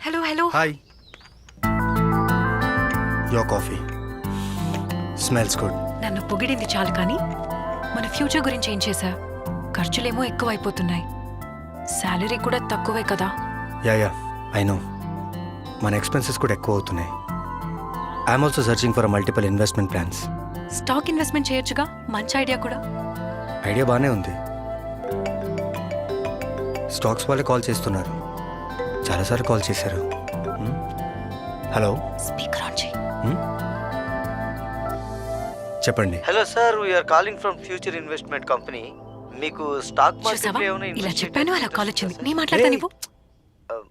Hello. Hi. Your coffee smells good. నన్ను పొగిడింది చాలు కానీ మన ఫ్యూచర్ గురించి ఏం చేశా? ఖర్చులేమో ఎక్కువ అయిపోతున్నాయి, శాలరీ కూడా తక్కువే కదా. Yeah I know. మన ఎక్స్పెన్సెస్ కూడా ఎక్కువ అవుతున్నాయి. I'm also searching for multiple investment plans. Stock investment చేయొచ్చుగా, మంచి ఐడియా కూడా. ఐడియా బాగానే ఉంది. స్టాక్స్ వాళ్ళే కాల్ చేస్తున్నారు, చాలాసార్లు కాల్ చేశారు. హలో, స్పీకర్ ఆన్ చేయి. చెప్పండి. Hello sir, we are calling from future investment company. మీకు స్టాక్ చూసావా, మార్కెట్ ఇలా చెప్పాను అలా కాల్ వచ్చింది. నీ మాట్లాడతా నీవు.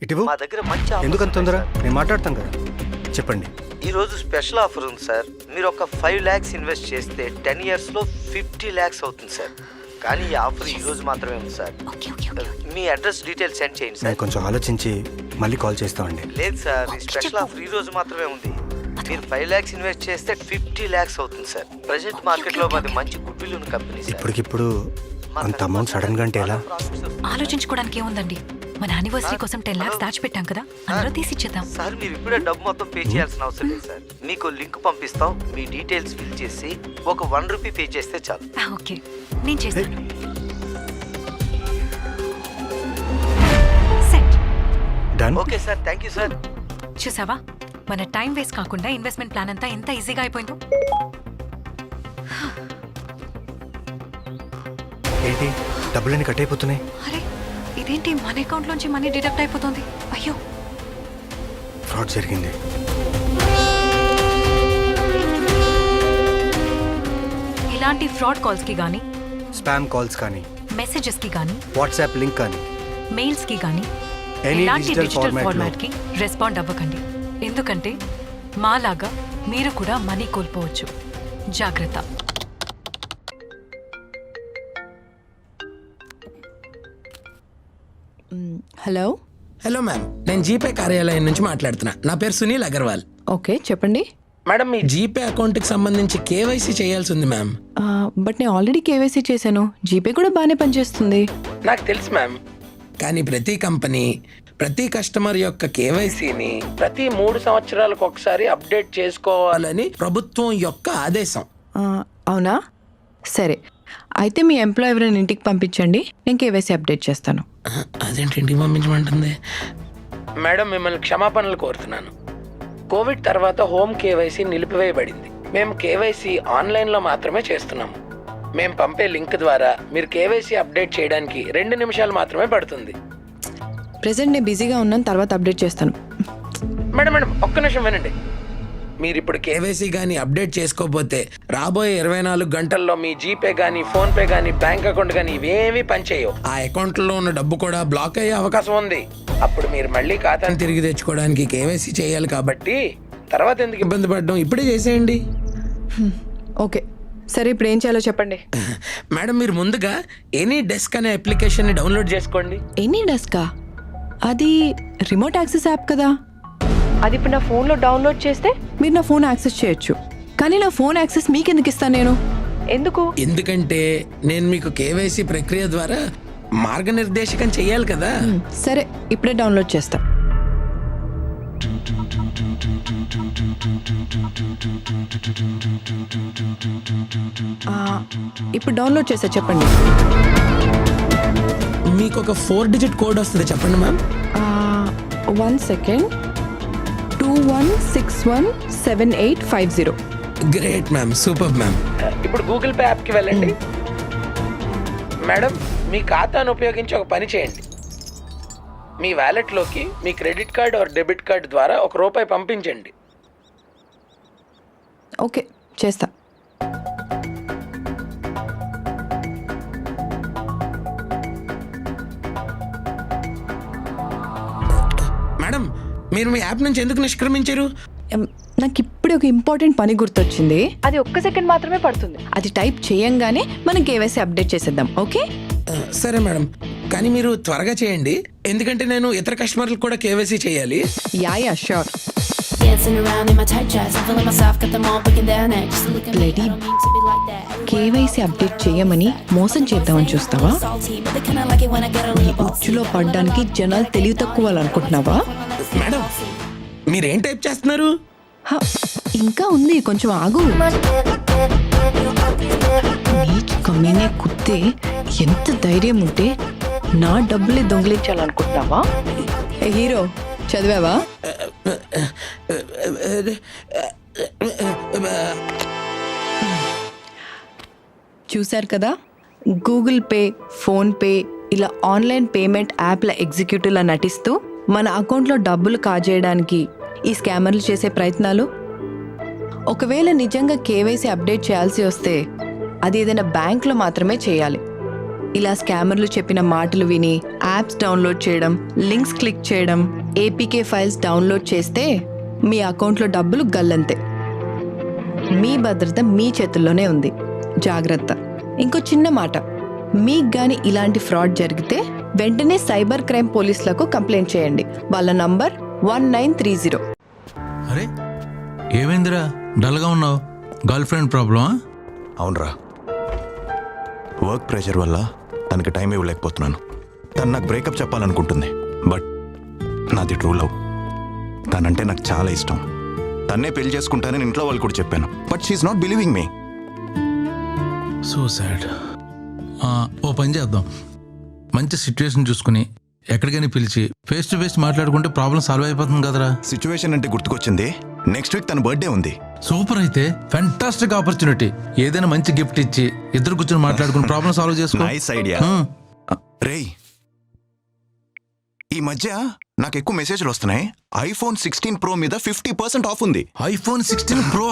ఇటువు. మా దగ్గర మంచి offers ఎందుకంత తొందర? ఉన్నాయి సార్. నేను మాట్లాడతాను కదా, చెప్పండి. ఈ రోజు స్పెషల్ ఆఫర్ ఉంది సార్. మీరు ఒక 5 lakhs ఇన్వెస్ట్ చేస్తే 10 years లో 50 lakhs అవుతుంది సార్. కానీ ఈ ఆఫర్ ఈ రోజు మాత్రమే ఉంది సార్. Okay okay okay. మీ అడ్రస్ డీటెయిల్స్ సెండ్ చేయండి నేను సార్. కొంచెం ఆలోచించి మళ్ళీ కాల్ చేస్తామండి. లేదు సార్, ఈ ఓకే, స్పెషల్ చెప్పు. ఆఫర్ ఈ రోజు మాత్రమే ఉంది. మీరు 5 lakhs ఇన్వెస్ట్ చేస్తే 50 lakhs అవుతుంది సార్. ప్రెసెంట్ మార్కెట్ లో మాది మంచి గుడ్ విల్ ఉన్న కంపెనీ సార్. ఇప్పటికిప్పుడు అంత అమౌంట్ సడన్ గా అంటే ఎలా? ఆలోచించుకోవడానికి ఏముందండి, మన యానివర్సరీ కోసం 10 lakhs దాచిపెట్టాం కదా, అందులో తీసి ఇచ్చేద్దాం. సార్ మీరు ఇప్పుడే డబ్బు మొత్తం పే చేయాల్సిన అవసరం లేదు సార్. మీకు లింక్ పంపిస్తాం, మీ డీటెయిల్స్ ఫిల్ చేసి ఒక 1 rupee పే చేస్తే చాలు. ఓకే, నేను చేస్తాను. Set. Done. Okay sir, thank you sir. చూసావా, మన టైం వేస్ట్ కాకుండా ఇన్వెస్ట్మెంట్ ప్లాన్ అంతా ఎంత ఈజీగా అయిపోయిందో. ఏంటి, డబ్బులన్నీ కట్ అయిపోతున్నాయి? అరే ఇదేంటి, మన అకౌంట్ లోంచి మనీ డిడక్ట్ అయిపోతుంది. అయ్యో, ఫ్రాడ్ జరిగింది. ఇలాంటి ఫ్రాడ్ కాల్స్ కి గానీ, స్పామ్ కాల్స్ కానీ, మెసేజెస్ కి గానీ, వాట్సాప్ లింక్ కానీ, మెయిల్స్ కి గానీ, ఎనీ ఇలాంటి డిజిటల్ డిజిటల్ ఫార్మాట్ ఫార్మాట్ కి రెస్పాండ్ అవ్వకండి. ఎందుకంటే మాలాగా మీరు కూడా మనీ కోల్పోవచ్చు. జాగ్రత్త. హలో. హలో మ్యామ్, నేను జీపే కార్యాలయం నుంచి మాట్లాడుతున్నా. నా పేరు సునీల్ అగర్వాల్. ఓకే చెప్పండి. మేడం, మీ జీపే అకౌంట్కి సంబంధించి కేవైసీ చేయాల్సి ఉంది మ్యామ్. బట్ నేను ఆల్రెడీ కేవైసీ చేశాను, జీపే కూడా బాగానే పనిచేస్తుంది. నాకు తెలుసు మ్యామ్, కానీ ప్రతి కంపెనీ ప్రతి కస్టమర్ యొక్క కేవైసీని ప్రతి 3 సంవత్సరాలకు ఒకసారి అప్డేట్ చేసుకోవాలని ప్రభుత్వం యొక్క ఆదేశం. అవునా, సరే అయితే మీ ఎంప్లాయ్ ఎవరైనా ఇంటికి పంపించండి, నేను కేవైసీ అప్డేట్ చేస్తాను. అదేంటి ఇంటికి పంపించమంటుంది? మేడం, మిమ్మల్ని క్షమాపణలు కోరుతున్నాను. కోవిడ్ తర్వాత హోమ్ కేవైసీ నిలిపివేయబడింది. మేము కేవైసీ ఆన్లైన్లో మాత్రమే చేస్తున్నాము. మేము పంపే లింక్ ద్వారా మీరు కేవైసీ అప్డేట్ చేయడానికి 2 నిమిషాలు మాత్రమే పడుతుంది. ప్రెసెంట్ నేను బిజీగా ఉన్నాను, తర్వాత అప్డేట్ చేస్తాను. మేడం ఒక్క నిమిషం వినండి. మీరు ఇప్పుడు కేవైసీ కానీ అప్డేట్ చేసుకోకపోతే రాబోయే 24 గంటల్లో మీ జీపే కానీ, ఫోన్పే కానీ, బ్యాంక్ అకౌంట్ కానీ ఇవేమీ పనిచేయవు. ఆ అకౌంట్లో ఉన్న డబ్బు కూడా బ్లాక్ అయ్యే అవకాశం ఉంది. అప్పుడు మీరు మళ్ళీ ఖాతాను తిరిగి తెచ్చుకోవడానికి కేవైసీ చేయాలి. కాబట్టి తర్వాత ఎందుకు ఇబ్బంది పడడం, ఇప్పుడే చేసేయండి. ఓకే సరే, ఇప్పుడు ఏం చేయాలో చెప్పండి. మేడం, మీరు ముందుగా ఎనీ డెస్క్ అనే అప్లికేషన్ని డౌన్లోడ్ చేసుకోండి. ఎనీ డెస్కా? అది రిమోట్ యాక్సెస్ యాప్ కదా. అది ఇప్పుడు నా ఫోన్లో డౌన్లోడ్ చేస్తే మీరు నా ఫోన్ యాక్సెస్ చేయొచ్చు, కానీ నా ఫోన్ యాక్సెస్ మీకు ఎందుకు ఇస్తాను నేను? ఎందుకు? ఎందుకంటే నేను మీకు కేవైసీ ప్రక్రియ ద్వారా మార్గనిర్దేశకం చెయ్యాలి కదా. సరే ఇప్పుడే డౌన్లోడ్ చేస్తా. ఇప్పుడు డౌన్లోడ్ చేసా, చెప్పండి. మీకు ఒక 4 digit కోడ్ వస్తుంది, చెప్పండి ma'am. 1 second. 21617850. Great ma'am, super ma'am. ఇప్పుడు గూగుల్ పే యాప్కి వెళ్ళండి. మేడం, మీ ఖాతాను ఉపయోగించి ఒక పని చేయండి. మీ వ్యాలెట్లోకి మీ credit card or debit card ద్వారా ₹1 పంపించండి. ఓకే చేస్తా. మేడం, మీరు మీ యాప్ నుంచి ఎందుకు నిష్క్రమించారు? నాకు ఇప్పుడే ఒక ఇంపార్టెంట్ పని గుర్తొచ్చింది. అది 1 second మాత్రమే పడుతుంది. అది టైప్ చేయంగానే మనం కేవైసీ అప్డేట్ చేసేద్దాం. ఓకే సరే మేడం, కానీ మీరు త్వరగా చేయండి, ఎందుకంటే నేను ఇతర కస్టమర్లకు కూడా కేవైసీ చేయాలి. Yeah sure. Dancing around in my tight dress, I'm feeling myself, got them all breaking their neck. Just look at me, I don't mean to be like that. KYC update చేయమని మోసం చేద్దామని చూస్తావా? Salty, but they kinda like it when I get a ఈ little ఉచ్చులో పడ్డానికి జనాలు తెలివి తక్కువ అనుకుంటున్నావా? మేడం మీరేం టైప్ చేస్తున్నారు? హ, ఇంకా ఉంది, కొంచెం ఆగు. నీచ్ కమీనే కుత్తే, ఎంత ధైర్యం ఉంటే నా డబ్బులే దొంగిలించాలనుకుంటున్నావా? ఏ హీరో, చదివావా? చూశారు కదా, గూగుల్ పే, ఫోన్పే ఇలా ఆన్లైన్ పేమెంట్ యాప్ల ఎగ్జిక్యూటివ్లా నటిస్తూ మన అకౌంట్లో డబ్బులు కాజేయడానికి ఈ స్కామర్లు చేసే ప్రయత్నాలు. ఒకవేళ నిజంగా కేవైసీ అప్డేట్ చేయాల్సి వస్తే అది ఏదైనా బ్యాంక్లో మాత్రమే చేయాలి. ఇలా స్కామర్లు చెప్పిన మాటలు విని యాప్స్ డౌన్లోడ్ చేయడం, లింక్స్ క్లిక్ చేయడం, ఏపీకే ఫైల్స్ డౌన్లోడ్ చేస్తే మీ అకౌంట్లో డబ్బులు గల్లంతే. మీ భద్రత మీ చేతుల్లోనే ఉంది, జాగ్రత్త. ఇంకో చిన్న మాట, మీకు గాని ఇలాంటి ఫ్రాడ్ జరిగితే వెంటనే సైబర్ క్రైమ్ పోలీసులకు కంప్లైంట్ చేయండి. వాళ్ళ నంబర్ 1930. అరే ఏమైందిరా డల్గా ఉన్నావు? గర్ల్ ఫ్రెండ్ ప్రాబ్లమా? అవునరా, వర్క్ ప్రెషర్ వల్ల తనకి టైం ఇవ్వలేకపోతున్నాను. తను నాకు బ్రేకప్ చెప్పాలనుకుంటుంది, బట్ నాది ట్రూ లవ్. తనంటే నాకు చాలా ఇష్టం. తన్నే పెళ్లి చేసుకుంటానని ఇంట్లో వాళ్ళు కూడా చెప్పాను, but she's not believing me. So sad. ఓ పని చేద్దాం, మంచి సిచ్యువేషన్ చూసుకుని ఎక్కడికైనా పిలిచి ఫేస్ టు ఫేస్ మాట్లాడుకుంటే ప్రాబ్లం సాల్వ్ అయిపోతుంది కదరా. సిచ్యువేషన్ అంటే గుర్తుకొచ్చింది, నెక్స్ట్ వీక్ తన బర్త్డే ఉంది. సూపర్, అయితే ఫ్యాంటాస్టిక్ ఆపర్చునిటీ. ఏదైనా మంచి గిఫ్ట్ ఇచ్చి ఇద్దరు కూర్చొని మాట్లాడుకుని ప్రాబ్లం సాల్వ్ చేసుకో. Nice idea. రేయ్, ఈ మధ్య నాకు ఎక్కువ మెసేజ్లు వస్తున్నాయి. ఐఫోన్ 16 Pro మీద 50% ఆఫ్ ఉంది. ఐఫోన్ 16 Pro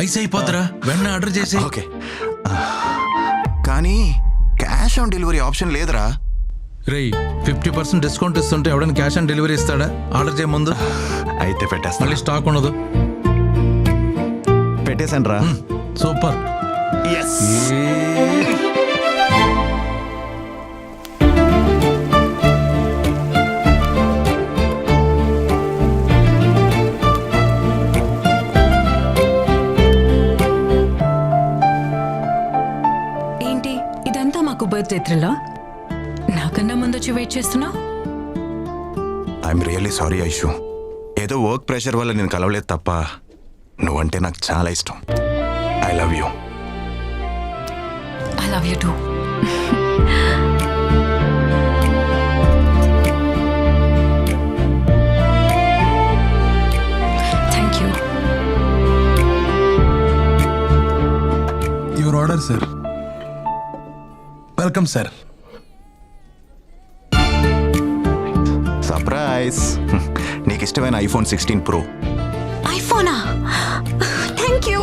ఐస్ అయిపోతారా, వెంటనే ఆర్డర్ చేసి. ఓకే, కానీ క్యాష్ ఆన్ డెలివరీ ఆప్షన్ లేదురా. రేయ్, 50% డిస్కౌంట్ ఇస్తుంటే ఎవడైనా క్యాష్ ఆన్ డెలివరీ ఇస్తాడా ఆర్డర్ చేయ ముందు? అయితే పెట్టేస్తా. మళ్ళీ స్టాక్ ఉండదు. పెట్టేశాను రా. సూపర్. ఏంటి ఇదంతా మాకు బర్త్డే థ్రిల్లా? నాకన్నా ముందు వచ్చి వెయిట్ చేస్తున్నావు. I'm really sorry Aishu. ఏదో వర్క్ ప్రెషర్ వల్ల నేను కలవలేదు తప్ప నువ్వంటే నాకు చాలా ఇష్టం. I love you. I love you too. Thank you. Your order sir. Welcome sir. Surprise. నీకు ఇష్టమైన ఐఫోన్ 16 Pro. ఐఫోనా? Thank you.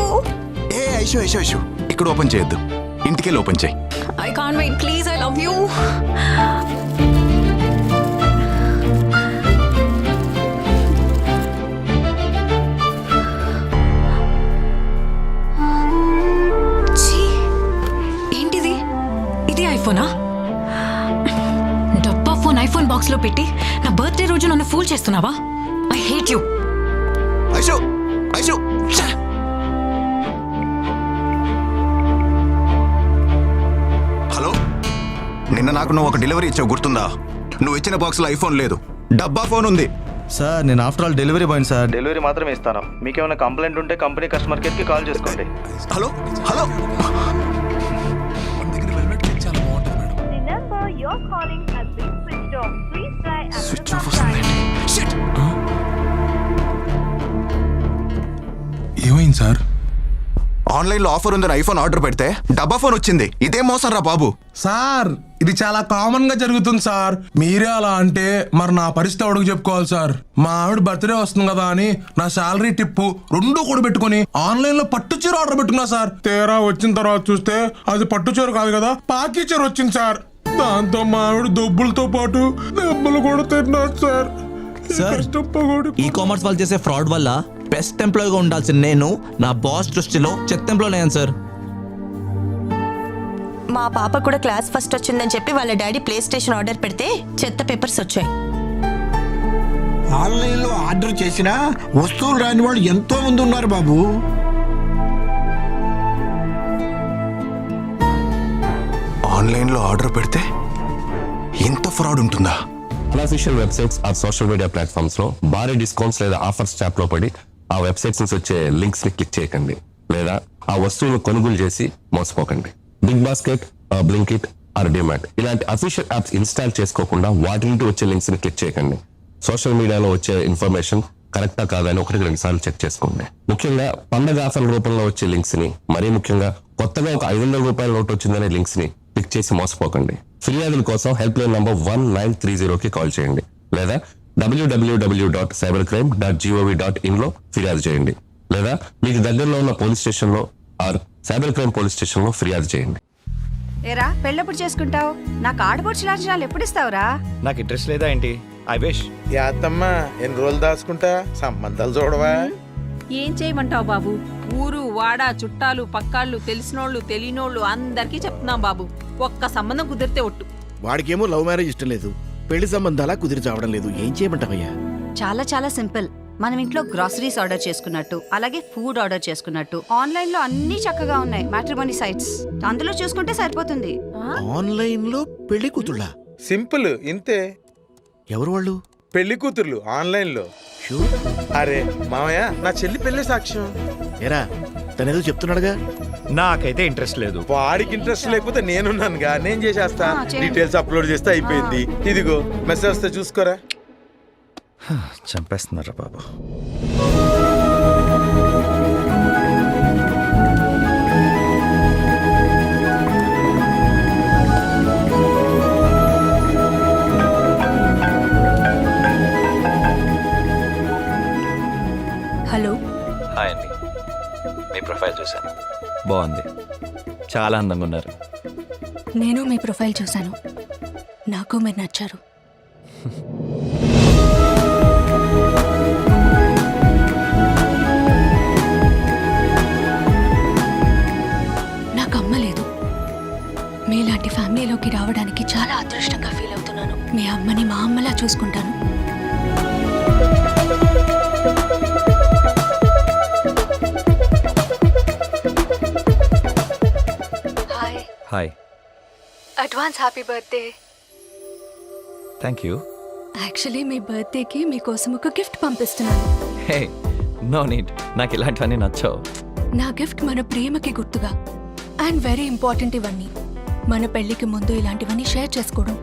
ఏ ఐషు ఐషు ఐషు, ఇక్కడ ఓపెన్ చేయొద్దు, ఇంటికెళ్ళి ఓపెన్ చేయి. I can't wait, please, I love you. ఏంటిది? ఇది ఐఫోనా? డబ్బా ఫోన్ ఐఫోన్ బాక్స్ లో పెట్టి నా బర్త్డే రోజు నన్ను ఫూల్ చేస్తున్నావా? I hate you. Aishu Aishu, hello, నిన్న నాకు నువ్వు ఒక డెలివరీ ఇచ్చావు, గుర్తుందా? నువ్వు ఇచ్చిన బాక్స్లో ఐఫోన్ లేదు, డబ్బా ఫోన్ ఉంది. సార్, నేను after all delivery boy sir. Delivery మాత్రమే ఇస్తాను. మీకేమైనా కంప్లైంట్ ఉంటే కంపెనీ కస్టమర్ కేర్కి కాల్ చేసుకోండి. హలో హలో, చాలా బాగుంటుంది madam. The number you're calling has been switched off. Please try after switch some of వస్తుందండి. షిట్. ఏమైంది సార్? ఆన్లైన్లో ఆఫర్ ఉందని ఐఫోన్ ఆర్డర్ పెడితే డబ్బా ఫోన్ వచ్చింది. ఇదే మోసం రా బాబు. సార్, ఇది చాలా కామన్ గా జరుగుతుంది సార్. మీరే అలా అంటే మరి నా పరిస్థితి ఎవరికి చెప్పుకోవాలి సార్? మా ఆవిడ బర్త్డే వస్తుంది కదా అని నా శాలరీ టిప్పు 2 కూడా పెట్టుకుని ఆన్లైన్ లో పట్టు చీర ఆర్డర్ పెట్టుకున్నా సార్. తీరా వచ్చిన తర్వాత చూస్తే అది పట్టు చీర కాదు కదా, పాకి చీర వచ్చింది సార్. దాంతో మా ఆవిడ దొబ్బులతో పాటు దెబ్బలు కూడా తిన్నారు సార్. సార్, ఈ కామర్స్ వాళ్ళు చేసే ఫ్రాడ్ వల్ల బెస్ట్ ఎంప్లాయీగా ఉండాల్సిన నేను నా బాస్ దృష్టిలో చెత్త ఎంప్లాయ్ అయ్యాను సార్. మా పాప కూడా క్లాస్ ఫస్ట్ వచ్చిందని చెప్పి వాళ్ళ డాడీ ప్లే స్టేషన్ ఆర్డర్ పెడితే చెత్త పేపర్స్ వచ్చాయి. ఆన్లైన్లో ఆర్డర్ చేసినా వస్తువులు రాని వాళ్ళు ఎంతో మంది ఉన్నారు బాబు. ఆన్లైన్లో ఆర్డర్ పెడితే ఇంత ఫ్రాడ్ ఉంటుందా? అన్అఫీషియల్ వెబ్సైట్స్ ఆ సోషల్ మీడియా ప్లాట్ఫామ్స్ లో భారీ డిస్కౌంట్స్ లేదా ఆఫర్స్ ట్యాప్ లో పడి ఆ వెబ్సైట్స్ నుంచి వచ్చే లింక్స్ ని క్లిక్ చేయకండి, లేదా ఆ వస్తువులను కొనుగోలు చేసి మోసపోకండి. Big Basket, Blinkit or DMart ఇలాంటి అఫీషియల్ యాప్స్ ఇన్స్టాల్ చేసుకోకుండా వాటి నుండి వచ్చే లింక్స్ ని క్లిక్ చేయకండి. సోషల్ మీడియాలో వచ్చే ఇన్ఫర్మేషన్ కరెక్టా కాదా అని 1-2 సార్లు చెక్ చేసుకోండి. ముఖ్యంగా పండగ ఆఫర్ల రూపంలో వచ్చే లింక్స్ ని, మరీ ముఖ్యంగా కొత్తగా ఒక 500 రూపాయల నోట్ వచ్చిందనే లింక్స్ ని క్లిక్ చేసి మోసపోకండి. ఫిర్యాదుల కోసం హెల్ప్ లైన్ నంబర్ 1930కి కాల్ చేయండి, లేదా www.cybercrime.gov.in లో ఫిర్యాదు చేయండి, లేదా మీకు దగ్గరలో ఉన్న పోలీస్ స్టేషన్లో ఆర్ సైబర్ క్రైమ్ పోలీస్ స్టేషన్లో ఫిర్యాదు చేయండి. ఏరా పెళ్ళెప్పుడు చేసుకుంటావు? నాకు ఆడపడుచు లాంఛనాలు ఎప్పుడు ఇస్తావురా? నాకు ఇంట్రెస్ట్ లేదా ఏంటి? I wish. యాత్తమ్మా ఎన్ని రోజులు దాచుకుంటా, సంబంధాలు చూడవా? ఏం చేయమంటావు బాబు? ఊరు వాడ చుట్టాలు పక్కాళ్ళు తెలిసినోళ్ళు తెలియనోళ్ళు అందరికీ చెప్తున్నాం బాబు. ఒక్క సంబంధం కుదిరితే ఒట్టు. వాడికేమో లవ్ మ్యారేజ్ ఇష్టం లేదు, పెళ్లి సంబంధాలా కుదిరి చావడం లేదు. ఏం చేయమంటావయ్యా? చాలా చాలా సింపుల్. మనం ఇంట్లో గ్రాసరీస్ ఆర్డర్ చేసుకున్నట్టు, అలాగే ఫుడ్ ఆర్డర్ చేసుకున్నట్టు ఆన్లైన్ లో అన్ని చక్కగా ఉన్నాయి మ్యాట్రిమోనీ సైట్స్. అందులో చూసుకుంటే సరిపోతుంది. ఆన్లైన్ లో పెళ్లి కూతుళ్ళ? సింపుల్ ఇంతే. ఎవరు వాళ్ళు? పెళ్లి కూతుర్లు ఆన్లైన్ లో. అరే మామయ్య, నా చెల్లి పెళ్లి సాక్ష్యం. ఏరా తనేదో చెప్తున్నాడుగా. నాకైతే ఇంట్రెస్ట్ లేదు. వాడికి ఇంట్రెస్ట్ లేకపోతే నేనున్నానుగా, నేను చేసేస్తా. చేయండి. డీటెయిల్స్ అప్లోడ్ చేస్తే అయిపోయింది. ఇదిగో మెసేజ్ వస్తే చూసుకోరా. చంపేస్తున్నారా బాబు. హలో. హాయ్ అండి, మీ ప్రొఫైల్ చూశాను, బాగుంది, చాలా అందంగా ఉన్నారు. నేను మీ ప్రొఫైల్ చూశాను, నాకు మీరు నచ్చారు. నాకు అమ్మ లేదు. మీలాంటి ఫ్యామిలీలోకి రావడానికి చాలా అదృష్టంగా ఫీల్ అవుతున్నాను. మీ అమ్మని మా అమ్మలా చూసుకుంటాను. Hi. Hi. Advance happy birthday. Thank you. Actually మీ బర్త్డేకి మీకోసం ఒక గిఫ్ట్ పంపిస్తున్నాను. హే, నో నీడ్, నాకు ఇలాంటివన్నీ నచ్చవు. నా గిఫ్ట్ మన ప్రేమకి గుర్తుగా. అండ్ వెరీ ఇంపార్టెంట్ ఇవన్నీ. మన పెళ్లికి ముందు ఇలాంటివన్నీ షేర్ చేసుకోవడం.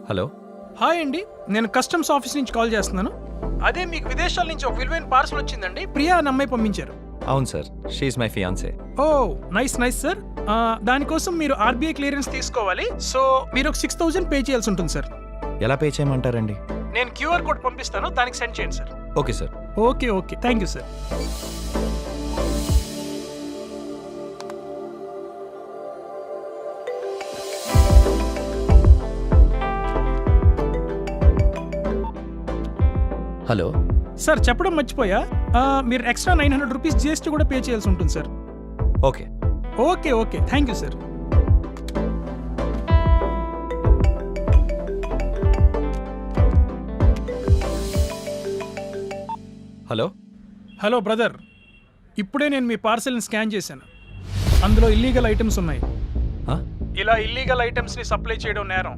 హలో. హాయ్ అండి, నేను కస్టమ్స్ ఆఫీస్ నుంచి కాల్ చేస్తున్నాను. అదే మీకు విదేశాల నుంచి ఒక విలువైన పార్సల్ వచ్చిందండి. ప్రియా అని అమ్మాయి పంపించారు. అవును sir, she's my fiancée. Oh nice nice sir. దానికోసం మీరు ఆర్బీఐ క్లియరెన్స్ తీసుకోవాలి. సో మీరు ఒక 6000 పే చేయాల్సి ఉంటుంది సార్. ఎలా పే చేయమంటారండి? నేను క్యూఆర్ కోడ్ పంపిస్తాను, దానికి సెండ్ చేయండి sir. Okay sir. Okay okay, thank you sir. Hello sir, చెప్పడం మర్చిపోయా, మీరు ఎక్స్ట్రా 900 రూపీస్ జిఎస్టీ కూడా పే చేయాల్సి ఉంటుంది sir. Okay okay okay, thank you sir. Hello. Hello brother, ఇప్పుడే నేను మీ పార్సల్ని స్కాన్ చేశాను. అందులో ఇల్లీగల్ ఐటమ్స్ ఉన్నాయి. ఇలా ఇల్లీగల్ ఐటమ్స్ని సప్లై చేయడం నేరం.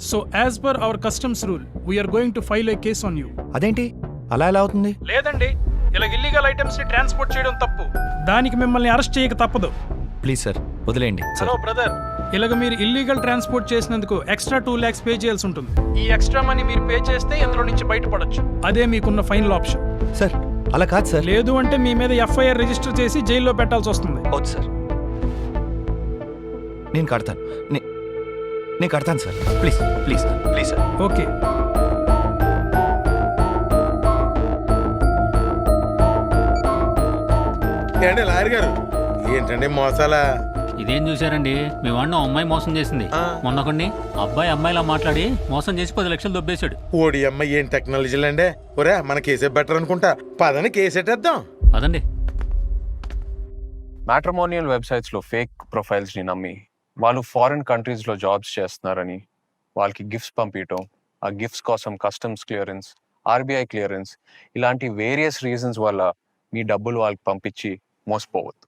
So as per our customs rule we are going to file a case on you. అదేంటి అలా ఎలా అవుతుంది? లేదండి, ఇలా ఇల్లీగల్ ఐటమ్స్ని ట్రాన్స్పోర్ట్ చేయడం తప్పు. దానికి మిమ్మల్ని అరెస్ట్ చేయక తప్పదు. ప్లీజ్ సార్, వదిలేయండి. హలో బ్రదర్, ఇలాగ మీరు ఇల్లీగల్ ట్రాన్స్పోర్ట్ చేసినందుకు ఎక్స్ట్రా 2 lakhs పే చేయాల్సి ఉంటుంది. ఈ ఎక్స్ట్రా మనీ మీరు పే చేస్తే ఇందులో నుంచి బయటపడొచ్చు. అదే మీకున్న ఫైనల్ ఆప్షన్. సార్ అలా కాదు సార్. లేదు అంటే మీ మీద ఎఫ్ఐఆర్ రిజిస్టర్ చేసి జైల్లో పెట్టాల్సి వస్తుంది. వద్దు సార్, నేను కడతాను. నేను కడతాను sir. Please please please sir. Okay. ఏంటండి లాయర్ గారు, ఏంటండి మోసాలా? ఇదేం చూసారండి, మీ వాడిని అమ్మాయి మోసం చేసింది. మొన్న కొన్ని అబ్బాయి అమ్మాయిలా మాట్లాడి మోసం చేసి 10 లక్షలు దొబ్బేశాడు. ఓడి అమ్మాయి, ఏం టెక్నాలజీలు అండి. ఒరే మన కేసే బెటర్ అనుకుంటా. పదని కేసెట్టేద్దాం. పదండి. మ్యాట్రిమోనియల్ వెబ్సైట్స్లో ఫేక్ ప్రొఫైల్స్ని నమ్మి వాళ్ళు ఫారిన్ కంట్రీస్లో జాబ్స్ చేస్తున్నారని వాళ్ళకి గిఫ్ట్స్ పంపించటం, ఆ గిఫ్ట్స్ కోసం కస్టమ్స్ క్లియరెన్స్, ఆర్బీఐ క్లియరెన్స్ ఇలాంటి వేరియస్ రీజన్స్ వల్ల మీ డబ్బులు వాళ్ళకి పంపించి మోసపోవద్దు.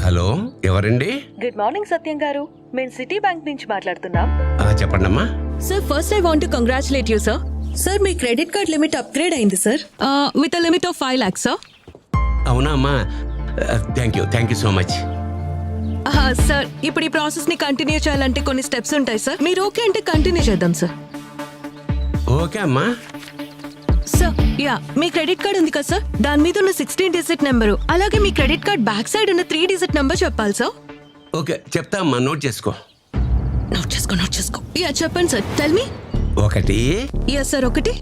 హలో, ఎవరండి? గుడ్ మార్నింగ్ సత్యం గారు, మేము సిటీ బ్యాంక్ నుంచి మాట్లాడుతున్నాం. చెప్పండమ్మా. Sir, first I want to congratulate you sir. Sir, మీ క్రెడిట్ కార్డ్ లిమిట్ అప్గ్రేడ్ అయింది sir, with a limit of 5 lakhs sir. అవునా అమ్మా, thank you so much. Sir, ఇప్పుడు ఈ ప్రాసెస్ ని కంటిన్యూ చేయాలంటే కొన్ని స్టెప్స్ ఉంటాయి సార్. మీరు ఓకే అంటే కంటిన్యూ చేద్దాం సార్. ఓకే అమ్మా. సార్, మీ క్రెడిట్ కార్డ్ ఉంది కదా సార్, దాని మీద ఉన్న 16 digit నెంబరు, అలాగే మీ క్రెడిట్ కార్డ్ బ్యాక్ సైడ్ ఉన్న 3 digit నెంబర్ చెప్పాలి సార్. ఓకే, చెప్తా అమ్మా, నోట్ చేసుకో. నోట్ చేసుకో. చెప్పండి sir, tell me. 1 sir, 1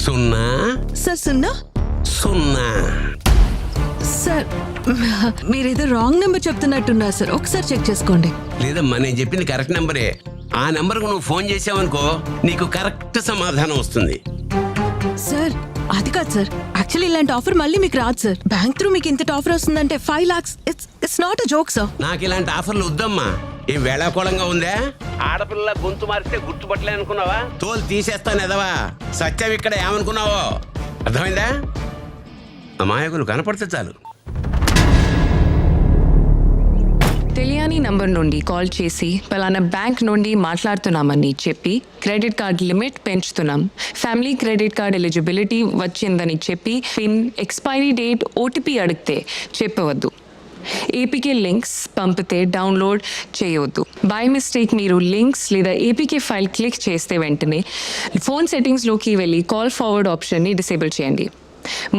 0 sir 0 0. Sir, మీరేదో రాంగ్ నెంబర్ చెప్తున్నట్టున్నారు సార్, ఒకసారి చెక్ చేసుకోండి. లేదమ్మా, నేను చెప్పింది కరెక్ట్ నెంబరే. ఆ నెంబర్కు నువ్వు ఫోన్ చేసావనుకో, నీకు కరెక్ట్ సమాధానం వస్తుంది. సార్, అది కాదు సార్, యాక్చువల్లీ ఇలాంటి ఆఫర్ మళ్ళీ మీకు రాదు సార్. బ్యాంక్ త్రూ మీకు ఇంత ఆఫర్ వస్తుందంటే 5 lakhs, it's not a joke sir. నాకు ఇలాంటి ఆఫర్లు వద్దమ్మా. ఏం వేళాకోళంగా ఉందా? ఆడపిల్ల గొంతు మారితే గుర్తుపట్టలే అనుకున్నావా? తోలు తీసేస్తాను ఎదవా. సత్యం ఇక్కడ ఏమనుకున్నావో అర్థమైందా? అమాయకులు కనపడితే చాలు. తెలియని నంబర్ నుండి కాల్ చేసి పలానా బ్యాంక్ నుండి మాట్లాడుతున్నామని చెప్పి క్రెడిట్ కార్డ్ లిమిట్ పెంచుతున్నాం, ఫ్యామిలీ క్రెడిట్ కార్డ్ ఎలిజిబిలిటీ వచ్చిందని చెప్పి పిన్, ఎక్స్పైరీ డేట్, ఓటీపీ అడిగితే చెప్పవద్దు. ఏపీకే లింక్స్ పంపితే డౌన్లోడ్ చేయవద్దు. బై మిస్టేక్ మీరు లింక్స్ లేదా ఏపీకే ఫైల్ క్లిక్ చేస్తే వెంటనే ఫోన్ సెట్టింగ్స్లోకి వెళ్ళి కాల్ ఫార్వర్డ్ ఆప్షన్ని డిసేబుల్ చేయండి.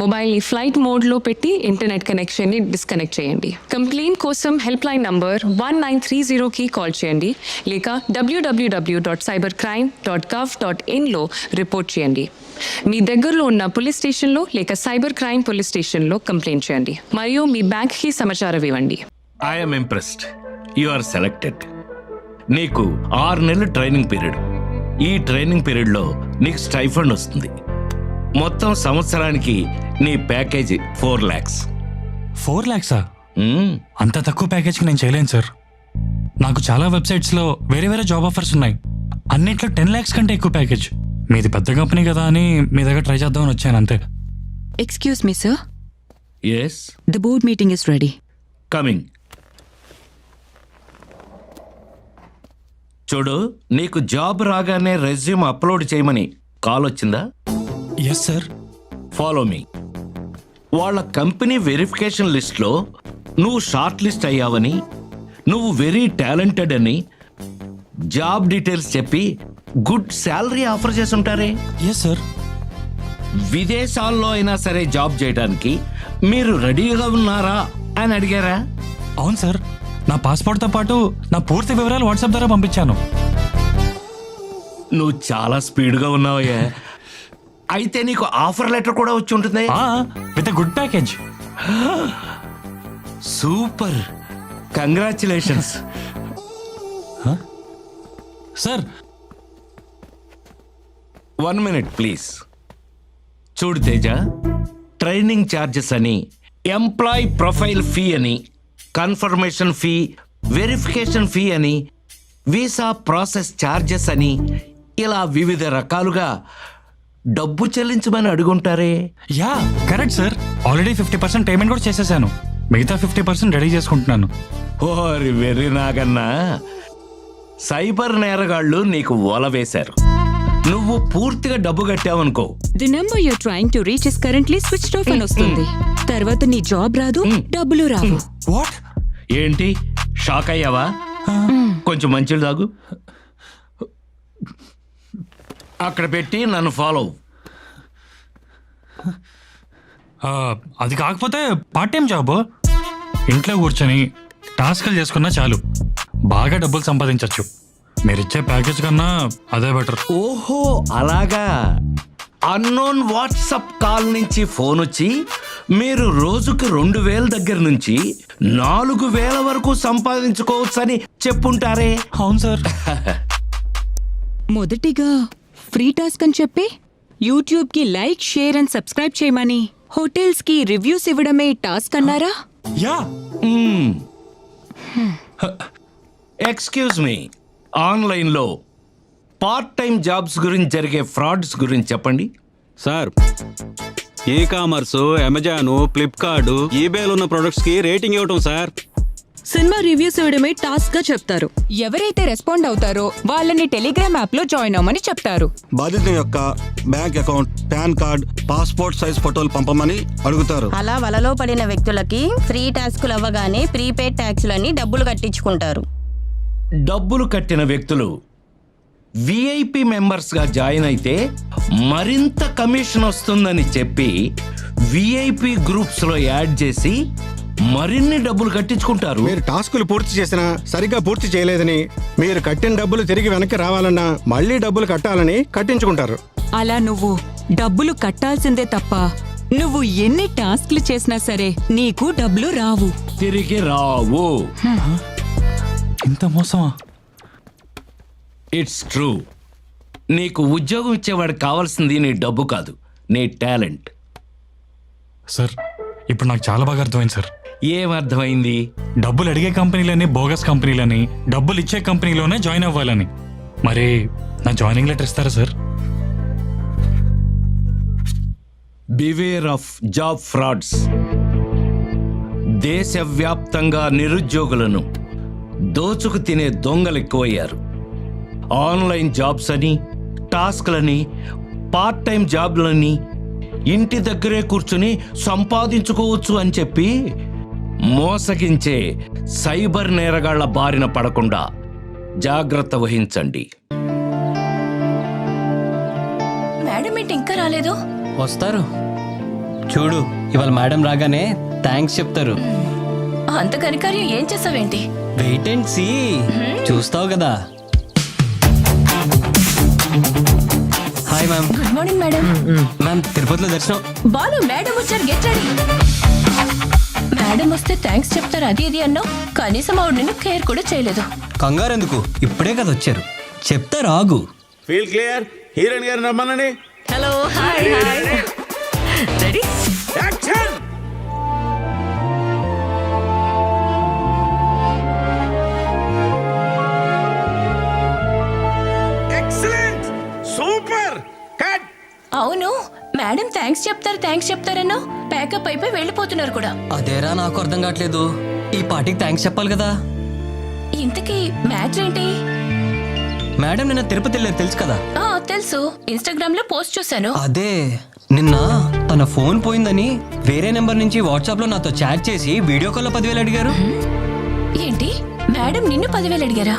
మొబైల్ని ఫ్లైట్ మోడ్లో పెట్టి ఇంటర్నెట్ కనెక్షన్ని డిస్కనెక్ట్ చేయండి. కంప్లైంట్ కోసం హెల్ప్ లైన్ నంబర్ 1930కి కాల్ చేయండి, లేక www.cybercrime.gov.in రిపోర్ట్ చేయండి. మీ దగ్గరలో ఉన్న పోలీస్ స్టేషన్లో లేక సైబర్ క్రైమ్ పోలీస్ స్టేషన్లో కంప్లైంట్ చేయండి మరియు మీ బ్యాంక్కి సమాచారం ఇవ్వండి. I'm impressed. You are selected. నీకు 6 నెలలు ట్రైనింగ్ పీరియడ్. ఈ ట్రైనింగ్ పీరియడ్లో నీకు స్టైఫండ్ వస్తుంది. మొత్తం సంవత్సరానికి నీ ప్యాకేజ్ 4 lakhs. 4 lakhs? అంత తక్కువ ప్యాకేజ్కి నేను చేయలేను సార్. నాకు చాలా వెబ్సైట్స్లో వేరే జాబ్ ఆఫర్స్ ఉన్నాయి. అన్నిట్లో 10 lakhs కంటే ఎక్కువ ప్యాకేజ్. మీది పెద్ద కంపెనీ కదా అని మీ దగ్గర ట్రై చేద్దామని వచ్చాను అంతే. Excuse me sir, yes, the board meeting is ready. Coming. చూడు, నీకు జాబ్ రాగానే రెజ్యూమ్ అప్లోడ్ చేయమని కాల్ వచ్చిందా? Yes sir. Follow me. వాళ్ళ కంపెనీ వెరిఫికేషన్ లిస్ట్లో నువ్వు షార్ట్ లిస్ట్ అయ్యావని, నువ్వు వెరీ టాలెంటెడ్ అని జాబ్ డీటెయిల్స్ చెప్పి గుడ్ శాలరీ ఆఫర్ చేసి ఉంటారే. Yes sir. విదేశాల్లో అయినా సరే జాబ్ చేయడానికి మీరు రెడీగా ఉన్నారా అని అడిగారా? అవును సార్. నా పాస్పోర్ట్తో పాటు నా పూర్తి వివరాలు వాట్సాప్ ద్వారా పంపించాను. నువ్వు చాలా స్పీడ్గా ఉన్నావయ్యా. అయితే నీకు ఆఫర్ లెటర్ కూడా వచ్చి ఉంటుంది with good package. Super, congratulations. Sir, 1 minute please. చూడు తేజ, ట్రైనింగ్ ఛార్జెస్ అని, ఎంప్లాయ్ ప్రొఫైల్ ఫీ అని, కన్ఫర్మేషన్ ఫీ, వెరిఫికేషన్ ఫీ అని, వీసా ప్రాసెస్ ఛార్జెస్ అని, ఇలా వివిధ రకాలుగా డబ్బు చెల్లించమని అడుగుంటారే. Yeah, correct sir. Already 50% payment కూడా చేసేసాను. మిగతా 50% రెడీ చేసుకుంటున్నాను. ఓరి వెర్రి నాగన్నా, సైబర్ నేరగాళ్ళు నీకు ఓల వేశారు. నువ్వు పూర్తిగా డబ్బు కట్టావనుకో, the number you are trying to reach is currently switched off అని వస్తుంది. తర్వాత నీ జాబ్ రాదు, డబ్బులు రావు. వాట్? ఏంటి షాక్ అయ్యావా? కొంచెం మంచిలు తాగు. అక్కడ పెట్టి నన్ను ఫాలో. అది కాకపోతే పార్ట్ టైం జాబ్. ఇంట్లో కూర్చొని టాస్క్లు చేసుకున్నా చాలు, బాగా డబ్బులు సంపాదించవచ్చు. మీరిచ్చే ప్యాకేజ్ కన్నా అదే బెటర్. ఓహో, అలాగా. అన్నోన్ వాట్సాప్ కాల్ నుంచి ఫోన్ వచ్చి మీరు రోజుకి 2,000 దగ్గర నుంచి 4,000 వరకు సంపాదించుకోవచ్చని చెప్పుంటారే. అవును సార్. మొదటిగా ఫ్రీ టాస్క్ అని చెప్పి యూట్యూబ్కి లైక్, షేర్ అండ్ సబ్స్క్రైబ్ చేయమని హోటల్స్ కి రివ్యూస్ ఇవ్వడమే టాస్క్ అన్నారా? యా. ఎక్స్క్యూజ్ మీ, ఆన్లైన్లో పార్ట్ టైం జాబ్స్ గురించి జరిగే ఫ్రాడ్స్ గురించి చెప్పండి. Sir, e commerce, Amazon, Flipkart, ఈబేలో ఉన్న ప్రొడక్ట్స్ కి రేటింగ్ ఇవ్వటం సార్. సినిమా రివ్యూస్ ఇవ్వడమే టాస్క్ గా చెప్తారు. ఎవరైతే రెస్పాండ్ అవుతారో వాళ్ళని టెలిగ్రామ్ యాప్ లో జాయిన్ అవ్వమని చెప్తారు. బాధితుల యొక్క bank account, pan card, passport size ఫోటోలు పంపమని అడుగుతారు. అలా వలలో పడిన వ్యక్తులకి ఫ్రీ టాస్కులు అవ్వగానే ప్రీపెయిడ్ ట్యాక్సులని డబ్బులు కట్టించుకుంటారు. డబ్బులు కట్టిన వ్యక్తులు విఐపి మెంబర్స్గా జాయిన్ అయితే మరింత కమిషన్ వస్తుందని చెప్పి విఐపి గ్రూప్స్లో యాడ్ చేసి మరిన్ని డబ్బులు కట్టించుకుంటారు. మీరు టాస్కులు పూర్తి చేసినా సరిగ్గా పూర్తి చేయలేదని, మీరు కట్టిన డబ్బులు తిరిగి వెనక్కి రావాలన్నా మళ్ళీ డబ్బులు కట్టాలని కట్టించుకుంటారు. అలా నువ్వు డబ్బులు కట్టాల్సిందే తప్ప నువ్వు ఎన్ని టాస్క్లు చేసినా సరే నీకు డబ్బులు రావు. తిరిగి రావు. ఇంత మోసమా? It's true. నీకు ఉద్యోగం ఇచ్చేవాడికి కావాల్సింది నీ డబ్బు కాదు, నీ టాలెంట్. సార్, ఇప్పుడు నాకు చాలా బాగా అర్థమైంది సార్. ఏమర్థమైంది? డబ్బులు అడిగే కంపెనీలని బోగస్ కంపెనీలని, డబ్బులు ఇచ్చే కంపెనీలోనే జాయిన్ అవ్వాలని. మరి నా జాయినింగ్ లెటర్ ఇస్తారా sir? Beware of job frauds. దేశవ్యాప్తంగా నిరుద్యోగులను దోచుకు తినే దొంగలు ఎక్కువయ్యారు. ఆన్లైన్ జాబ్స్ అని, టాస్క్లని, పార్ట్ టైం జాబ్లని ఇంటి దగ్గరే కూర్చుని సంపాదించుకోవచ్చు అని చెప్పి మోసగించే సైబర్ నేరగాళ్ల బారిన పడకుండా జాగ్రత్త వహించండి. మేడం ఏంటి ఇంకా రాలేదు? వస్తారు చూడు, ఇవాళ మేడం రాగానే థ్యాంక్స్ చెప్తారు. అంత కనికార్యం ఏం చేసావేంటి? వెయిట్ అండ్ సీ, చూస్తావు కదా. Hi ma'am. Good morning madam. Ma'am, తిరుపతిలో దర్శనం. బాలు, మేడం వచ్చారు, గెట్ రెడీ. మేడం వస్తే థ్యాంక్స్ చెప్తారు అది ఇది అన్నావు, కనీసం ఆవిడ నిన్ను కేర్ కూడా చేయలేదు. కంగారు ఎందుకు, ఇప్పుడే కదా వచ్చారు, చెప్తారు ఆగు. Feel clear. హీరోయిన్ గారు రమ్మనండి. Hello, hi hi. Ready? Action. Excellent, super, cut. అవును, మేడం థ్యాంక్స్ చెప్తారన్నా ప్యాకప్ అయిపోయి వెళ్ళిపోతున్నారు కూడా. అదేరా నాకు అర్థం కావట్లేదు. ఈ పార్టీకి థ్యాంక్స్ చెప్పాలి కదా. ఇంతకీ మ్యాటర్ ఏంటి? మేడం నిన్న తిరుపతి వెళ్ళారు, తెలుసు కదా. తెలుసు, ఇన్స్టాగ్రామ్ లో పోస్ట్ చూశాను. అదే, నిన్న తన ఫోన్ పోయిందని వేరే నెంబర్ నుంచి వాట్సాప్ లో నాతో చాట్ చేసి వీడియో కాల్ లో 10,000 అడిగారు. ఏంటి, మేడం నిన్ను 10,000 అడిగారా?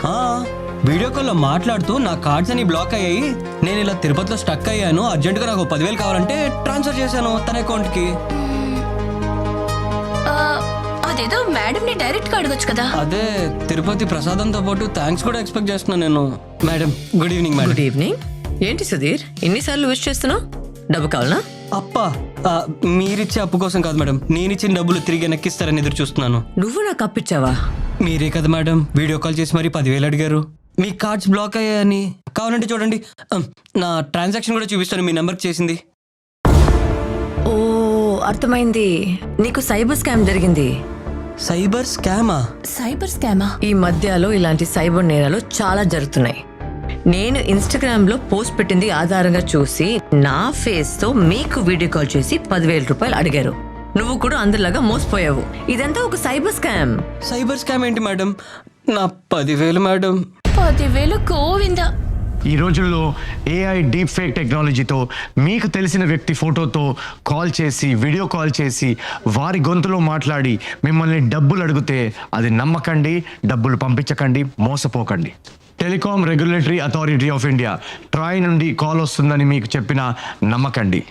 వీడియో కాల్లో మాట్లాడుతూ నా కార్డ్స్ అని బ్లాక్ అయ్యాయి, నేను ఇలా తిరుపతిలో స్టక్ అయ్యాను, అర్జెంటుగా నాకు 10,000 కావాలంటే ట్రాన్స్ఫర్ చేశాను తన అకౌంట్ కి. అదేదో మేడం ని డైరెక్ట్ గా అడగొచ్చు కదా. అదే, తిరుపతి ప్రసాదంతో పాటు థ్యాంక్స్ కూడా ఎక్స్పెక్ట్ చేస్తున్నాను నేను. Madam, good evening. Madam, good evening. ఏంటి సుధీర్, ఎన్నిసార్లు విష్ చేస్తున్నావు? డబ్బు కావాలా? అప్పా, మీరిచ్చే అప్పు కోసం కాదు మేడం, నేనిచ్చిన డబ్బులు తిరిగి వెనక్కిస్తారని ఎదురు చూస్తున్నాను. నువ్వు నాకు అప్పిచ్చావా? మీరే కదా మేడం వీడియో కాల్ చేసి మరి 10,000 అడిగారు. మీ కార్డ్స్ బ్లాక్ అయ్యాయని. కావాలంటే చూడండి, నా ట్రాన్సాక్షన్ కూడా చూపిస్తాను, మీ నెంబర్కి చేసింది. ఓ, అర్థమైంది. నీకు సైబర్ స్కామ్ జరిగింది. సైబర్ స్కామా? సైబర్ స్కామా? ఈ మధ్యలో ఇలాంటి సైబర్ నేరాలు చాలా జరుగుతున్నాయి. నేను ఇన్స్టాగ్రామ్ లో పోస్ట్ పెట్టింది ఆధారంగా చూసి నా ఫేస్ తో మీకు వీడియో కాల్ చేసి 10,000 రూపాయలు అడిగారు. నువ్వు కూడా అందరిలాగా మోసపోయావు. ఇదంతా ఒక సైబర్ స్కామ్. సైబర్ స్కామ్ ఏంటి మేడం? నా 10,000 మేడం. 10,000 గోవిందా. ఈ రోజుల్లో ఏఐ డీప్ ఫేక్ టెక్నాలజీతో మీకు తెలిసిన వ్యక్తి ఫోటోతో కాల్ చేసి, వీడియో కాల్ చేసి, వారి గొంతులో మాట్లాడి మిమ్మల్ని డబ్బులు అడిగితే అది నమ్మకండి, డబ్బులు పంపించకండి, మోసపోకండి. Telecom Regulatory Authority of India TRAI నుండి కాల్ వస్తుందని మీకు చెప్పినా నమ్మకండి.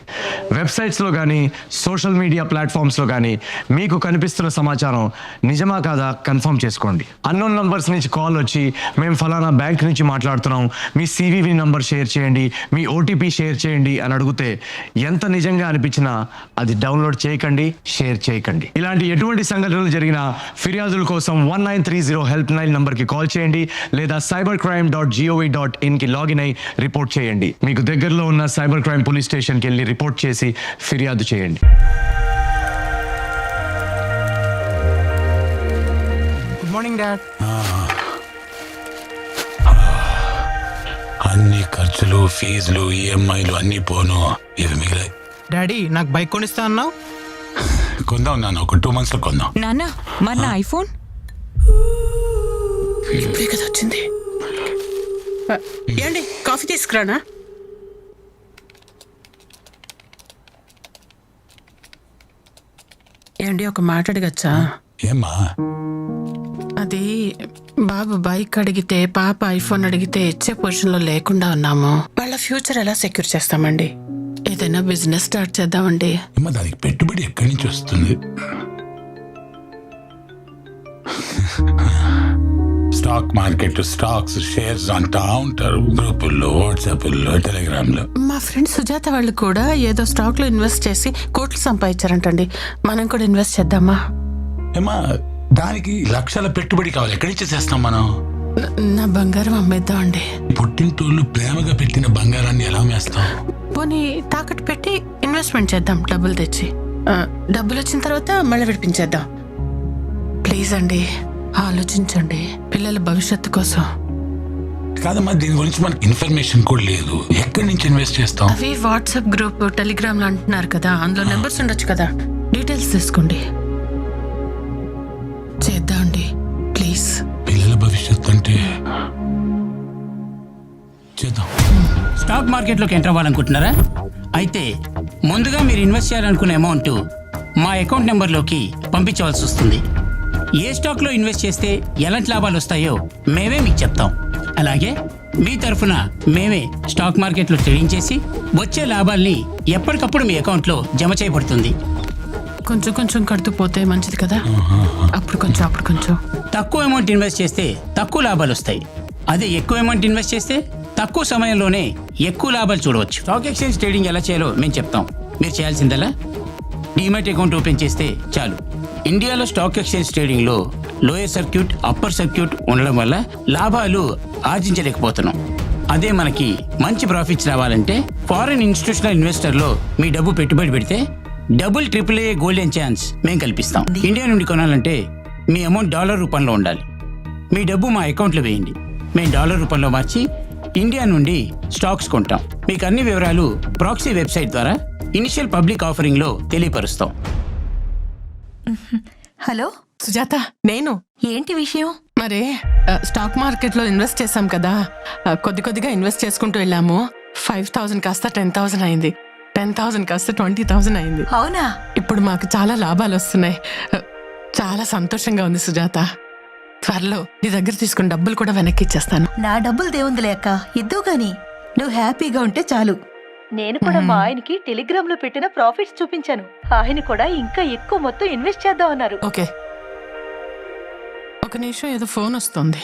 వెబ్సైట్స్లో కానీ సోషల్ మీడియా ప్లాట్ఫామ్స్లో కానీ మీకు కనిపిస్తున్న సమాచారం నిజమా కాదా కన్ఫర్మ్ చేసుకోండి. అన్నోన్ నంబర్స్ నుంచి కాల్ వచ్చి మేము ఫలానా బ్యాంక్ నుంచి మాట్లాడుతున్నాం, మీ సివివి నంబర్ షేర్ చేయండి, మీ ఓటీపీ షేర్ చేయండి అని అడిగితే ఎంత నిజంగా అనిపించినా అది డౌన్లోడ్ చేయకండి, షేర్ చేయకండి. ఇలాంటి ఎటువంటి సంఘటనలు జరిగినా ఫిర్యాదుల కోసం 1930 హెల్ప్ లైన్ నంబర్కి కాల్ చేయండి లేదా సైబర్ cybercrime.gov.in లాగిన్ అయి రిపోర్ట్ చేయండి. మీకు దగ్గరలో ఉన్న సైబర్ క్రైమ్ పోలీస్ స్టేషన్కి వెళ్ళి రిపోర్ట్ చేసి ఫిర్యాదు చేయండి. Good morning dad. అన్ని ఖర్చులు, ఫీజులు, ఈఎంఐలు అన్నీ పోను, ఇవి మిగిలాయి. డాడీ నాకు బైక్ కొనిస్తా అన్నావు. కొందాం నాన్న, ఒక 2 months లో కొందాం. నాన్న మరి నా ఐఫోన్ ఇప్పుడే కదా వచ్చింది. ఏండి కాఫీ తీసుకురానా? ఏండి ఒక మాట అడగచ్చా? ఏమ్మా? అది బాబు బైక్ అడిగితే, పాప ఐఫోన్ అడిగితే ఇచ్చే పొజిషన్లో లేకుండా ఉన్నాము. వాళ్ళ ఫ్యూచర్ ఎలా సెక్యూర్ చేస్తామండి? ఏదైనా బిజినెస్ స్టార్ట్ చేద్దామండి. అమ్మా, దానికి పెట్టుబడి ఎక్కడి నుంచి వస్తుంది? స్టాక్ మార్కెట్, స్టాక్స్, షేర్స్ అంటా ఉంటారు గ్రూపుల్లో, వాట్సాప్లో, టెలిగ్రామ్లో. మా ఫ్రెండ్ సుజాత వాళ్ళు కూడా ఏదో స్టాక్ లో ఇన్వెస్ట్ చేసి కోట్లు సంపాదించారంటండి. మనం కూడా ఇన్వెస్ట్ చేద్దామా? ఏమా, దానికి లక్షల పెట్టుబడి కావాలి, ఎక్కడి నుంచి చేస్తాం మనం? నా బంగారం అమ్మేద్దామండి. పుట్టింటోళ్ళు ప్రేమగా పెట్టిన బంగారాన్ని ఎలా అమ్మేస్తాం? పోనీ తాకట్టు పెట్టి ఇన్వెస్ట్మెంట్ చేద్దాం, డబ్బులు తెచ్చి. డబ్బులు వచ్చిన తర్వాత మళ్ళీ విడిపించేద్దాం. ప్లీజ్ అండి, ఆలోచించండి పిల్లల భవిష్యత్తు కోసం. కాదమ్మా, దీని గురించి మనకి ఇన్ఫర్మేషన్ కూడా లేదు, ఎక్కడి నుంచి ఇన్వెస్ట్ చేస్తాం? అవి వాట్సాప్ గ్రూప్, టెలిగ్రామ్ లో అంటున్నారు కదా, అందులో నెంబర్స్ ఉండొచ్చు కదా, డీటెయిల్స్ తీసుకోండి. చేద్దామండి ప్లీజ్. పిల్లల భవిష్యత్తు అంటే చేద్దాం. స్టాక్ మార్కెట్లోకి ఎంటర్ అవ్వాలనుకుంటున్నారా? అయితే ముందుగా మీరు ఇన్వెస్ట్ చేయాలనుకునే అమౌంట్ మా అకౌంట్ నెంబర్లోకి పంపించవలసి వస్తుంది. ఏ స్టాక్లో ఇన్వెస్ట్ చేస్తే ఎలాంటి లాభాలు వస్తాయో మేమే మీకు చెప్తాం. అలాగే మీ తరఫున మేమే స్టాక్ మార్కెట్లో ట్రేడింగ్ చేసి వచ్చే లాభాల్ని ఎప్పటికప్పుడు మీ అకౌంట్లో జమ చేయబడుతుంది. కొంచెం కొంచెం కడుతూ పోతే మంచిది కదా, అప్పుడు కొంచెం. తక్కువ అమౌంట్ ఇన్వెస్ట్ చేస్తే తక్కువ లాభాలు వస్తాయి. అదే ఎక్కువ అమౌంట్ ఇన్వెస్ట్ చేస్తే తక్కువ సమయంలోనే ఎక్కువ లాభాలు చూడవచ్చు. స్టాక్ ఎక్స్చేంజ్ ట్రేడింగ్ ఎలా చేయాలో మేము చెప్తాం. మీరు చేయాల్సిందలా డీమ్యాట్ అకౌంట్ ఓపెన్ చేస్తే చాలు. ఇండియాలో స్టాక్ ఎక్స్చేంజ్ ట్రేడింగ్లో లోయర్ సర్క్యూట్, అప్పర్ సర్క్యూట్ ఉండడం వల్ల లాభాలు ఆర్జించలేకపోతున్నాం. అదే మనకి మంచి ప్రాఫిట్స్ రావాలంటే ఫారిన్ ఇన్స్టిట్యూషనల్ ఇన్వెస్టర్లో మీ డబ్బు పెట్టుబడి పెడితే డబుల్ AAA గోల్డెన్ ఛాన్స్ మేము కల్పిస్తాం. ఇండియా నుండి కొనాలంటే మీ అమౌంట్ డాలర్ రూపంలో ఉండాలి. మీ డబ్బు మా అకౌంట్లో వేయండి, మేము డాలర్ రూపంలో మార్చి ఇండియా నుండి స్టాక్స్ కొంటాం. మీకు అన్ని వివరాలు ప్రాక్సీ వెబ్సైట్ ద్వారా ఇనిషియల్ పబ్లిక్ ఆఫరింగ్లో తెలియపరుస్తాం. హలో సుజాత, నేను. ఏంటి విషయం? మరి స్టాక్ మార్కెట్లో ఇన్వెస్ట్ చేశాం కదా, కొద్దిగా ఇన్వెస్ట్ చేసుకుంటూ వెళ్ళాము. 5,000 కాస్త 10,000 అయింది, 10,000 కాస్త 20,000 అయింది. అవునా? ఇప్పుడు మాకు చాలా లాభాలు వస్తున్నాయి. చాలా సంతోషంగా ఉంది సుజాత. త్వరలో నీ దగ్గర తీసుకున్న డబ్బులు కూడా వెనక్కి ఇచ్చేస్తాను. నా డబ్బులు దేవుందిలే అక్క, ఇద్దు గాని నువ్వు హ్యాపీగా ఉంటే చాలు. నేను కూడా మా ఆయనకి టెలిగ్రామ్ లో పెట్టిన ప్రాఫిట్స్ చూపించాను. ఆయన కూడా ఇంకా ఎక్కువ మొత్తం ఇన్వెస్ట్ చేద్దాం అన్నారు. ఓకే, ఒక నిమిషం, ఏదో ఫోన్ వస్తుంది.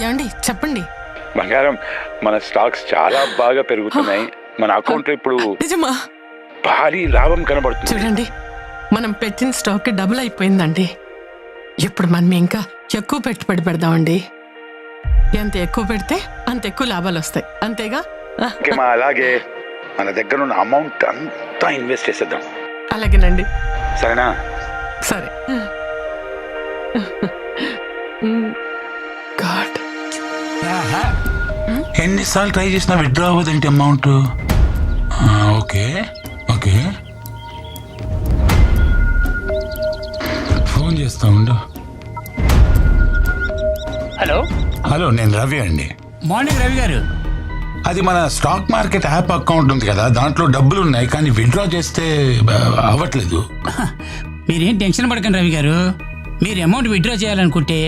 ఏమండి చెప్పండి. బంగారం, మన స్టాక్స్ చాలా బాగా పెరుగుతున్నాయి. మన అకౌంట్ ఇప్పుడు నిజమా? భారీ లాభం కనబడుతుంది. చూడండి, మనం పెట్టిన స్టాక్ డబుల్ అయిపోయిందండి. ఇప్పుడు మనం ఇంకా ఎక్కువ పెట్టుబడి పెడదామండి. ఎంత ఎక్కువ పెడితే అంత ఎక్కువ లాభాలు వస్తాయి, అంతేగా? అలాగే మన దగ్గర ఉన్న అమౌంట్ అంతా ఇన్వెస్ట్ చేసేద్దాం. అలాగేనండి. సరేనా? సరే. గాడ్, ఎన్నిసార్లు ట్రై చేసినా విత్డ్రా అవ్వదంటే అమౌంట్. ఓకే, ఫోన్ చేస్తా ఉండు. హలో, నేను రవి అండి. మార్నింగ్ రవి గారు. అది మన స్టాక్ మార్కెట్ యాప్ అకౌంట్ ఉంది కదా, దాంట్లో డబ్బులు ఉన్నాయి, కానీ విత్డ్రా చేస్తే అవ్వట్లేదు. మీరేం టెన్షన్ పడకండి రవి గారు. మీరు అమౌంట్ విత్డ్రా చేయాలనుకుంటే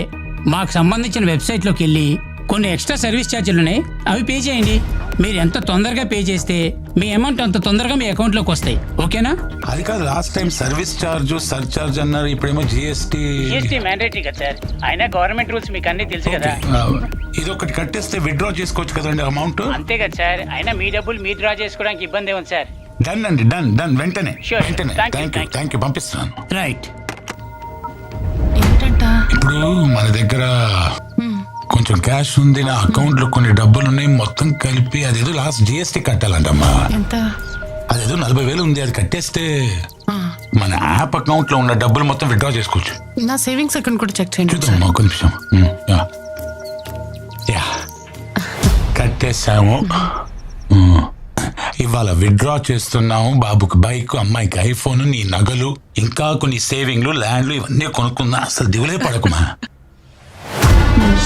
మాకు సంబంధించిన వెబ్సైట్లోకి వెళ్ళి కొన్ని ఎక్స్ట్రా సర్వీస్ ఛార్జీలు ఉన్నాయి, అవి పే చేయండి. మీరు ఎంత తొందరగా పే చేస్తే మీ అమౌంట్ అంత తొందరగా మీ అకౌంట్లోకి వస్తాయి. ఓకేనా? అది కాదు, last time service charge, surcharge అన్నారు, ఇప్పుడేమో జిఎస్టీ మ్యాండేటరీ కదా సార్. అయినా గవర్నమెంట్ రూల్స్ మీకు అన్ని తెలుసు కదా. ఇది ఒకటి కట్టేస్తే విత్డ్రా చేసుకోవచ్చు కదండి అమౌంట్. అంతే కదా సార్. అయినా మీ డబ్బులు మీరు డ్రా చేసుకోవడానికి ఇబ్బంది ఉంది సార్. డన్ అండి, డన్ వెంటనే. Sure. వెంటనే. Thank you. థ్యాంక్ యూ, పంపిస్తాను. రైట్. ఏంటంట ఇప్పుడు మన దగ్గర కొంచెం క్యాష్ ఉంది, నా అకౌంట్ లో కొన్ని డబ్బులు ఉన్నాయి, మొత్తం కలిపి అదేదో లాస్ట్ జిఎస్టీ కట్టాలంటమ్మా. ఎంత? అదేదో 40,000 ఉంది, అది కట్టేస్తే మన యాప్ అకౌంట్ లో ఉన్న డబ్బులు మొత్తం విత్డ్రా చేసుకోవచ్చు. నా సేవింగ్స్ అకౌంట్ కూడా చెక్ చేయండి. చూద్దాం ఒక నిమిషం. యా కట్టేసాము. ఇవాళ విత్డ్రా చేస్తున్నాము. బాబుకి బైక్, అమ్మాయికి ఐఫోన్, నీ నగలు, ఇంకా కొన్ని సేవింగ్లు, ల్యాండ్లు ఇవన్నీ కొనుక్కుందా. అసలు దిగులే పడకుమా.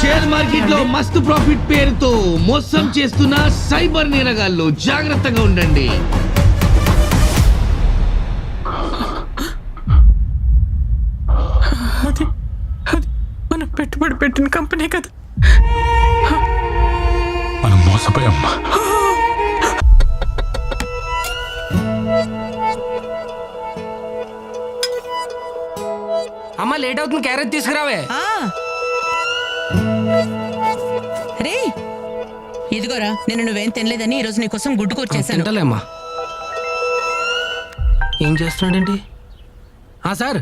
షేర్ మార్కెట్ లో మస్తు ప్రాఫిట్ పేరుతో మోసం చేస్తున్న సైబర్ నేరగాళ్ళు, జాగ్రత్తగా ఉండండి. అది మనం పెట్టుబడి పెట్టిన కంపెనీ కదా. మనం మోసపోయామ్మా. అమ్మ లేట్ అవుతుంది, క్యారెట్ తీసుకురావే. రే ఇదిగోరా, నేను నువ్వేం తినలేదని ఈరోజు నీకోసం గుడ్డు కూర్చేసాను. తింటలేమ్మా. ఏం చేస్తున్నాడేంటి? సార్,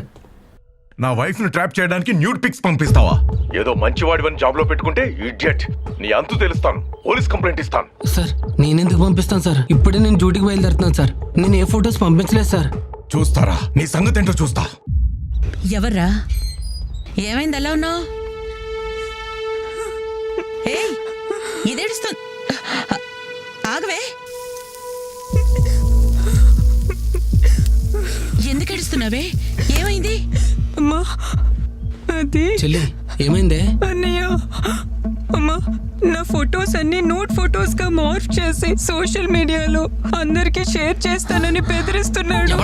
నా వైఫ్ ను ట్రాప్ చేయడానికి న్యూడ్ పిక్స్ పంపిస్తావా? ఏదో మంచివాడివని జాబ్ లో పెట్టుకుంటే ఇడియట్. నీ అంతు తెలుస్తాను, పోలీస్ కంప్లైంట్ ఇస్తాను. సార్ నేనెందుకు పంపిస్తాను సార్? ఇప్పుడే నేను డ్యూటీకి బయలుదేరుతున్నాను సార్. నేను ఏ ఫొటోస్ పంపించలేదు సార్. చూస్తారా నీ సంగతి ఏంటో చూస్తా. ఎవర్రా? ఏమైంది అలా ఉన్నావు? ఏయ్ ఇదేడుస్తుంది, ఆగవే. ఎందుకు ఏడుస్తున్నావే? ఏమైంది? అమ్మా అది చెల్లి ఏమైందే? అన్నయ్య, అమ్మా నా ఫొటోస్ అన్ని నోట్ ఫొటోస్ గా మార్ఫ్ చేసి సోషల్ మీడియాలో అందరికి షేర్ చేస్తానని బెదిరిస్తున్నాడు.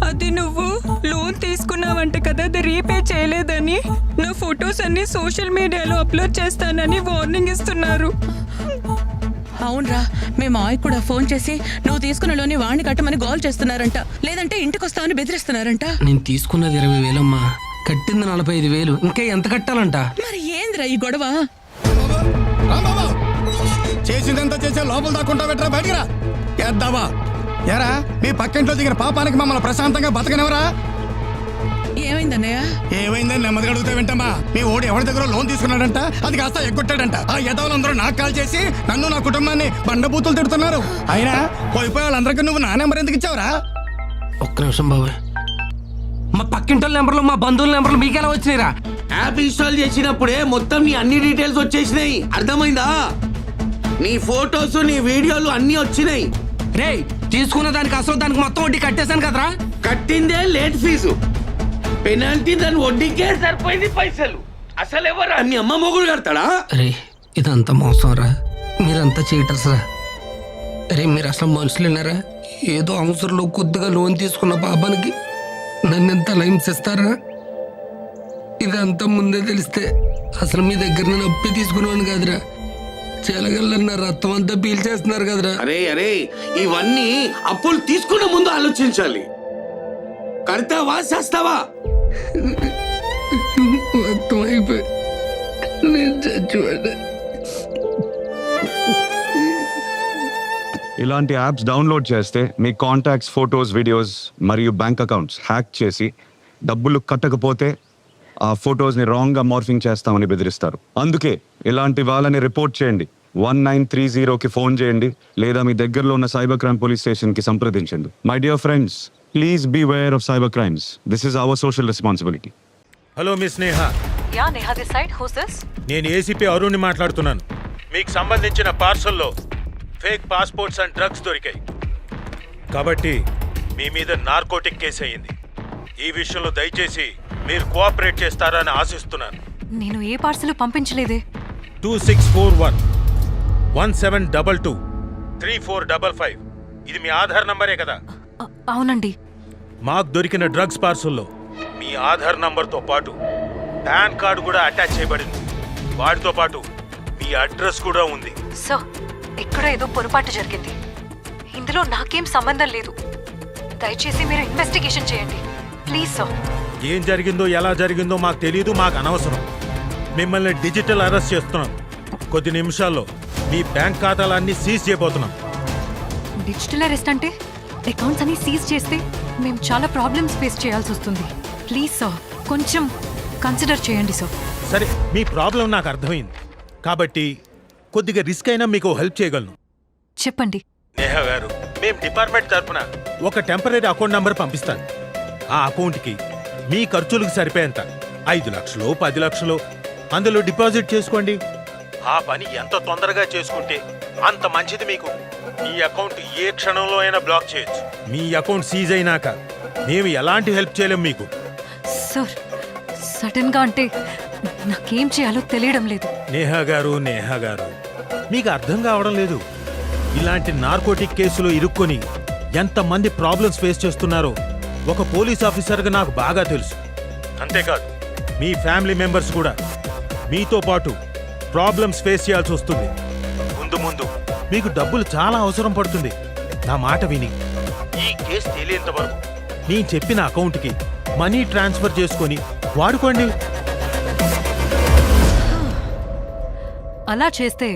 అది నువ్వు లోన్ తీసుకున్నావంట కదా, అది రీపే చేయలేదని నా ఫొటోస్ అన్ని సోషల్ మీడియాలో అప్లోడ్ చేస్తానని వార్నింగ్ ఇస్తున్నారు. అవునరా, మేము మావయ్య కూడా ఫోన్ చేసి నువ్వు తీసుకున్న లోని వాణ్ణి కట్టమని గోల్ చేస్తున్నారంట, లేదంటే ఇంటికి వస్తామని బెదిరిస్తున్నారంట. నేను తీసుకున్నది 20,000 అమ్మా, కట్టింది 45,000. ఇంకా ఎంత కట్టాలంట? మరి ఏందిరా ఈ గొడవ? చేసిందంతా చేసే లోపల దాక్కుంటా పెట్టరా, బయటికి రా. ఎద్దావా ఎరా, మీ పక్కింట్లో దిగిన పాపానికి మమ్మల్ని ప్రశాంతంగా బతకనివరా? ఏమైందన్నయ్య? ఏమైందని నెమ్మదిగా అడుగుతా వింటమ్మా. మీ ఓడి ఎవరి దగ్గర లోన్ తీసుకున్నాడంట, అది కాస్త ఎగ్గొట్టాడంట. ఆ ఎదవలందరూ నాకు కాల్ చేసి నన్ను నా కుటుంబాన్ని బండబూతులు తిడుతున్నారు. అయినా పోయిపోయే వాళ్ళందరికీ నువ్వు నా నెంబర్ ఎందుకు ఇచ్చావురా? ఒక్క నిమిషం బాబాయ్. మా పక్కింటి నెంబర్లు, మా బంధువుల నెంబర్లు మీకెలా వచ్చినాయిరా? యాప్ ఇన్స్టాల్ చేసినప్పుడే మొత్తం నీ అన్ని డీటెయిల్స్ వచ్చేసినాయి, అర్థమైందా? నీ ఫోటోస్, నీ వీడియోలు అన్ని వచ్చినాయి. రే తీసుకున్న దానికి అసలు దానికి మొత్తం వడ్డీ కట్టేశాను కదరా. కట్టిందే లేట్ ఫీజు, పెనాల్టీ దాని వడ్డీకే సరిపోయింది పైసలు. అసలు ఎవరు మీ అమ్మ మొగుడు కడతాడా? అరే ఇదంతా మోసం రా, మీరంతా చీటర్స్ రా. అరే మీరు అసలు మనుషులేనారా? ఏదో అవసరంలో కొద్దిగా లోన్ తీసుకున్న పాపానికి నన్ను ఎంత హింసిస్తారా? ఇదంతా ముందే తెలిస్తే అసలు మీ దగ్గర నేను అప్పి తీసుకునేవాడిని కాదురా. చెలగల్లన్న రక్తం అంతా పీల్చేస్తున్నారు కదరా. అరే అరే ఇవన్నీ అప్పులు తీసుకున్న ముందు ఆలోచించాలి. కడతావా చేస్తావా? మొత్తం అయిపోయి నేను చచ్చిపోయా. ఇలాంటి యాప్స్ డౌన్లోడ్ చేస్తే మీ కాంటాక్ట్స్, ఫొటోస్, వీడియోస్ మరియు బ్యాంక్ అకౌంట్స్ హ్యాక్ చేసి డబ్బులు కట్టకపోతే ఆ ఫొటోస్ని రాంగ్గా మార్ఫింగ్ చేస్తామని బెదిరిస్తారు. అందుకే ఇలాంటి వాళ్ళని రిపోర్ట్ చేయండి. 1930కి ఫోన్ చేయండి, లేదా మీ దగ్గరలో ఉన్న సైబర్ క్రైమ్ పోలీస్ స్టేషన్కి సంప్రదించండి. My dear friends, please beware of cyber crimes. This is our social responsibility. Hello miss Neha. Yeah Neha this side. Who's this? నేను ఏసీపీ అరుణ్ని మాట్లాడుతున్నాను. మీకు సంబంధించిన పార్సల్లో ఫేక్ పాస్పోర్ట్స్ అండ్ డ్రగ్స్ దొరికాయి. కాబట్టి మీ మీద నార్కోటిక్ కేసు అయ్యింది. ఈ విషయంలో దయచేసి మీరు కోఆపరేట్ చేస్తారని ఆశిస్తున్నాను. నేను ఏ పార్సల్ పంపించలేదే. 2641 1722 3455 ఇది మీ ఆధార్ నంబరే కదా? అవునండి. మాకు దొరికిన డ్రగ్స్ పార్సల్లో మీ ఆధార్ నంబర్తో పాటు పాన్ కార్డు కూడా అటాచ్ చేయబడింది. వాటితో పాటు మీ అడ్రస్ కూడా ఉంది. సార్ ఇక్కడ ఏదో పొరపాటు జరిగింది. ఇందులో నాకేం సంబంధం లేదు. దయచేసి మీరు ఇన్వెస్టిగేషన్ చేయండి ప్లీజ్ సార్. ఏం జరిగిందో ఎలా జరిగిందో మాకు తెలియదు, మాకు అనవసరం. మిమ్మల్ని డిజిటల్ అరెస్ట్ చేస్తున్నాం. కొద్ది నిమిషాల్లో మీ బ్యాంక్ ఖాతాలన్నీ సీజ్ చేయబోతున్నాం. డిజిటల్ అరెస్ట్ అంటే అకౌంట్స్ అన్ని సీజ్ చేస్తే మేము చాలా ప్రాబ్లమ్స్ ఫేస్ చేయాల్సి వస్తుంది. ప్లీజ్ సార్ కొంచెం కన్సిడర్ చేయండి సార్. సరే, మీ ప్రాబ్లం నాకు అర్థమైంది కాబట్టి కొద్దిగా రిస్క్ అయినా మీకు హెల్ప్ చేయగలను. చెప్పండి. నేహా గారు, మేము డిపార్ట్మెంట్ తరఫున ఒక టెంపరీ అకౌంట్ నంబర్ పంపిస్తాను. ఆ అకౌంట్కి మీ ఖర్చులకు సరిపోయేంత 5 లక్షలు 10 లక్షలు అందులో డిపాజిట్ చేసుకోండి. ఆ పని ఎంత తొందరగా చేసుకుంటే అంత మంచిది మీకు. మీ అకౌంట్ ఏ క్షణంలో అయినా బ్లాక్ చేయొచ్చు. మీ అకౌంట్ సీజ్ అయినాక మేము ఎలాంటి హెల్ప్ చేయలేం మీకు. సార్, సడన్ గా అంటే నాకేం చేయాలో తెలియడం లేదు. నేహా గారు, మీకు అర్థం కావడం లేదు. ఇలాంటి నార్కోటిక్ కేసులో ఇరుక్కొని ఎంతమంది ప్రాబ్లమ్స్ ఫేస్ చేస్తున్నారో ఒక పోలీస్ ఆఫీసర్గా నాకు బాగా తెలుసు. అంతేకాదు, మీ ఫ్యామిలీ మెంబర్స్ కూడా మీతో పాటు ప్రాబ్లమ్స్ ఫేస్ చేయాల్సి వస్తుంది. ముందు మీకు డబ్బులు చాలా అవసరం పడుతుంది. నా మాట విని ఈ కేసు తేలేంత వరకు నేను చెప్పిన అకౌంట్కి మనీ ట్రాన్స్ఫర్ చేసుకొని వాడుకోండి. అలా చేస్తే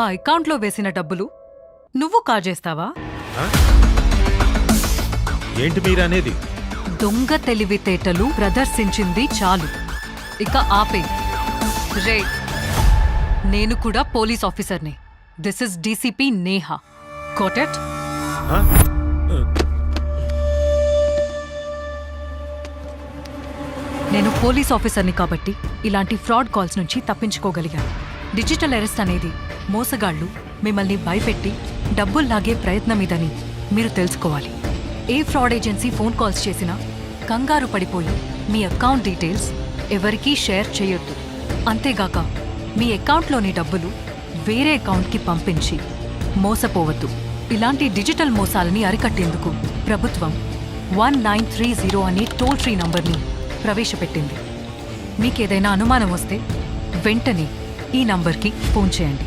ఆ అకౌంట్లో వేసిన డబ్బులు నువ్వు కాజేస్తావా? ఏంటి మీరనేది? దొంగ తెలివితేటలు ప్రదర్శించింది చాలు, ఇక ఆపే. రే, నేను కూడా పోలీస్ ఆఫీసర్ని. This is DCP Neha. Got it? నేను పోలీస్ ఆఫీసర్ని కాబట్టి ఇలాంటి ఫ్రాడ్ కాల్స్ నుంచి తప్పించుకోగలిగాను. డిజిటల్ అరెస్ట్ అనేది మోసగాళ్లు మిమ్మల్ని భయపెట్టి డబ్బులు లాగే ప్రయత్నం ఇదని మీరు తెలుసుకోవాలి. ఏ ఫ్రాడ్ ఏజెన్సీ ఫోన్ కాల్స్ చేసినా కంగారు పడిపోయి మీ అకౌంట్ డీటెయిల్స్ ఎవరికీ షేర్ చేయొద్దు. అంతేగాక మీ అకౌంట్లోని డబ్బులు వేరే అకౌంట్కి పంపించి మోసపోవద్దు. ఇలాంటి డిజిటల్ మోసాలని అరికట్టేందుకు ప్రభుత్వం 1930 అనే టోల్ ఫ్రీ నంబర్ని ప్రవేశపెట్టింది. మీకేదైనా అనుమానం వస్తే వెంటనే ఈ నంబర్కి ఫోన్ చేయండి.